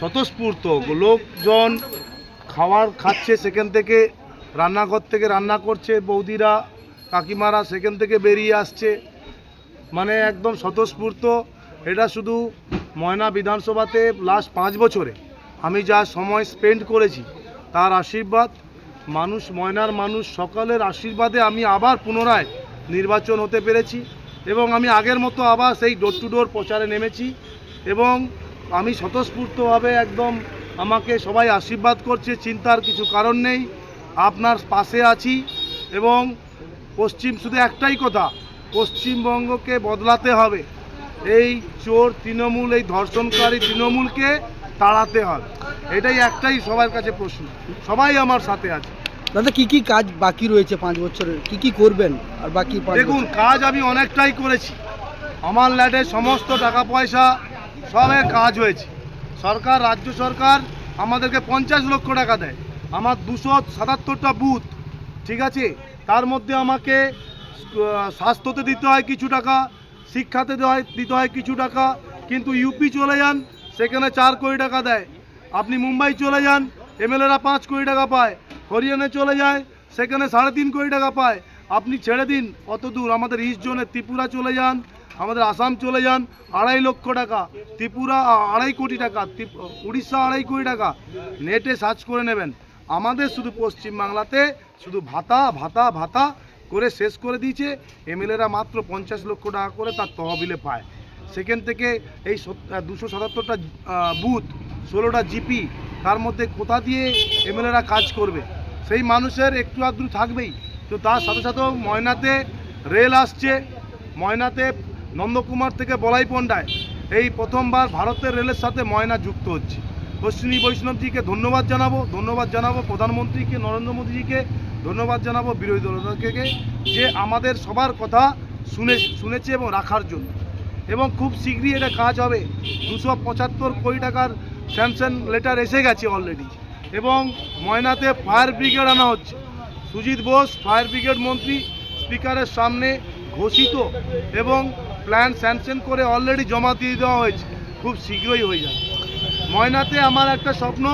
স্বতঃস্ফূর্ত লোকজন খাবার খাচ্ছে, সেখান থেকে রান্নাঘর থেকে রান্না করছে, বৌদিরা কাকিমারা সেখান থেকে বেরিয়ে আসছে, মানে একদম স্বতঃস্ফূর্ত। এটা শুধু ময়না বিধানসভাতে লাস্ট 5 বছরে আমি যা সময় স্পেন্ড করেছি তার আশীর্বাদ, ময়নার মানুষ সকলের আশীর্বাদে আমি আবার পুনরায় নির্বাচন হতে পেরেছি এবং আমি আগের মতো আবার সেই ডোর টু ডোর প্রচারে নেমেছি এবং আমি স্বতঃস্ফূর্তভাবে একদম আমাকে সবাই আশীর্বাদ করছে, চিন্তার কিছু কারণ নেই, আপনার পাশে আছি। এবং শুধু একটাই কথা, পশ্চিমবঙ্গকে বদলাতে হবে, এই চোর তৃণমূল, এই ধর্ষণকারী তৃণমূলকে তাড়াতে হবে, এটাই একটাই সবার কাছে প্রশ্ন। সবাই আমার সাথে আছে। দাদা কি কি কাজ বাকি রয়েছে 5 বছরের, কি কি করবেন? আর বাকি দেখুন, কাজ আমি অনেকটাই করেছি। আমার ল্যাডে সমস্ত টাকা পয়সা সবের কাজ হয়েছে। সরকার, রাজ্য সরকার আমাদেরকে 50 লক্ষ টাকা দেয়, আমার 277টা বুথ, ঠিক আছে, তার মধ্যে আমাকে স্বাস্থ্যতে দিতে হয় কিছু টাকা, শিক্ষাতে দিতে হয় কিছু টাকা, কিন্তু ইউপি চলে যান সেখানে 4 কোটি টাকা দেয়, আপনি মুম্বাই চলে যান এমএলএরা 5 কোটি টাকা পায়, হরিয়ানা চলে যায় সেখানে 3.5 কোটি টাকা পায়, আপনি ছেড়ে দিন অত দূর আমাদের ইস্ট জোনে ত্রিপুরা চলে যান, আমাদের আসাম চলে যান 2.5 লক্ষ টাকা, ত্রিপুরা 2.5 কোটি টাকা, উড়িষ্যা 2.5 কোটি টাকা, নেটে সার্চ করে নেবেন। আমাদের শুধু পশ্চিমবাংলাতে শুধু ভাতা ভাতা ভাতা করে শেষ করে দিয়েছে। এমএলএরা মাত্র 50 লক্ষ টাকা করে তার তহবিলে পায়, সেখান থেকে এই 277টা বুথ, 16টা জিপি, তার মধ্যে কোথা দিয়ে এমএলএরা কাজ করবে? সেই মানুষের একটু আধটু থাকবেই। তো তার সাথে সাথেও ময়নাতে রেল আসছে, ময়নাতে নন্দকুমার থেকে বলাইপন্ডায় এই প্রথমবার ভারতের রেলের সাথে ময়না যুক্ত হচ্ছে। অশ্বিনী বৈষ্ণবজিকে ধন্যবাদ জানাবো প্রধানমন্ত্রীকে নরেন্দ্র মোদীজিকে ধন্যবাদ জানাবো, বিরোধী দলকে যে আমাদের সবার কথা শুনেছে এবং রাখার জন্য। এবং খুব শীঘ্রই এটা কাজ হবে। 275 কোটি টাকার স্যাংশন লেটার এসে গেছে অলরেডি এবং ময়নাতে ফায়ার ব্রিগেড আনা হচ্ছে। সুজিত বোস ফায়ার ব্রিগেড মন্ত্রী স্পিকারের সামনে ঘোষিত এবং প্ল্যান স্যাংশন করে অলরেডি জমা দিয়ে দেওয়া হয়েছে, খুব শীঘ্রই হয়ে যাবে। ময়নাতে আমার একটা স্বপ্ন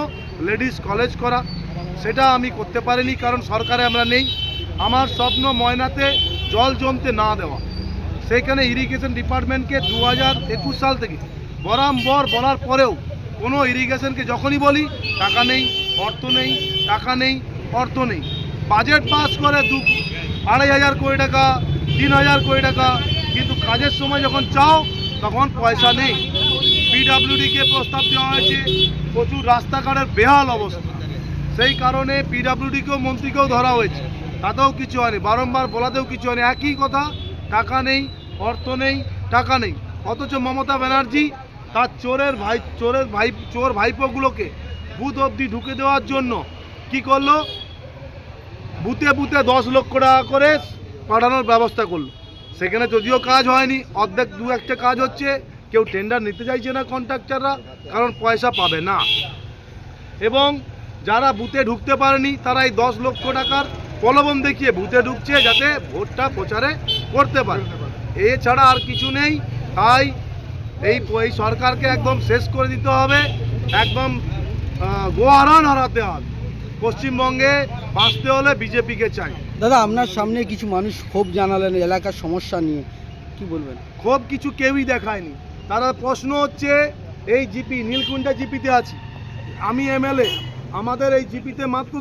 লেডিস কলেজ করা, সেটা আমি করতে পারিনি কারণ সরকারে আমরা নেই। আমার স্বপ্ন ময়নাতে জল জমতে না দেওয়া, সেইখানে ইরিগেশন ডিপার্টমেন্টকে 2021 সাল থেকে বরাবর বলার পরেও কোনো ইরিগেশনকে যখনই বলি টাকা নেই, অর্থ নেই, টাকা নেই, অর্থ নেই। বাজেট পাস করে 2,500 কোটি টাকা, 3,000 কোটি টাকা, কিন্তু কাজের সময় যখন চাও তখন পয়সা নেই। পিডব্লিউডিকে প্রস্তাব দেওয়া হয়েছে, প্রচুর রাস্তাঘাটের বেহাল অবস্থা, সেই কারণে পিডব্লিউডিকেও মন্ত্রীকেও ধরা হয়েছে, তাতেও কিছু হয়নি, বারংবার বলাতেও কিছু হয়নি, একই কথা, টাকা নেই, অর্থ নেই, টাকা নেই। অথচ মমতা ব্যানার্জি তার চোর ভাইপোগুলোকে বুথ অবধি ঢুকে দেওয়ার জন্য কি করলো, বুথে বুথে 10 লক্ষ টাকা করে পাঠানোর ব্যবস্থা করলো। সেখানে যদিও কাজ হয়নি, অর্ধেক 2-1টা কাজ হচ্ছে, কেউ টেন্ডার নিতে চাইছে না কন্ট্রাক্টররা, কারণ পয়সা পাবে না। এবং যারা বুথে ঢুকতে পারেনি তারা এই 10 লক্ষ টাকার প্রলোভন দেখিয়ে বুথে ঢুকছে যাতে ভোটটা প্রচারে করতে পারে, এছাড়া আর কিছু নেই। তাই এই সরকারকে একদম শেষ করে দিতে হবে, একদম গোহারান হারাতে হবে। পশ্চিমবঙ্গে বাঁচতে হলে বিজেপিকে চাই। দাদা আপনার সামনে কিছু মানুষ ক্ষোভ জানালেন এলাকার সমস্যা নিয়ে, কি বলবেন? খুব কিছু কেউই দেখায়নি, তারা প্রশ্ন হচ্ছে এই জিপি নীলকুণ্ডা জিপিতে আছি, আমি এমএলএ, আমাদের এই জিপিতে মাত্র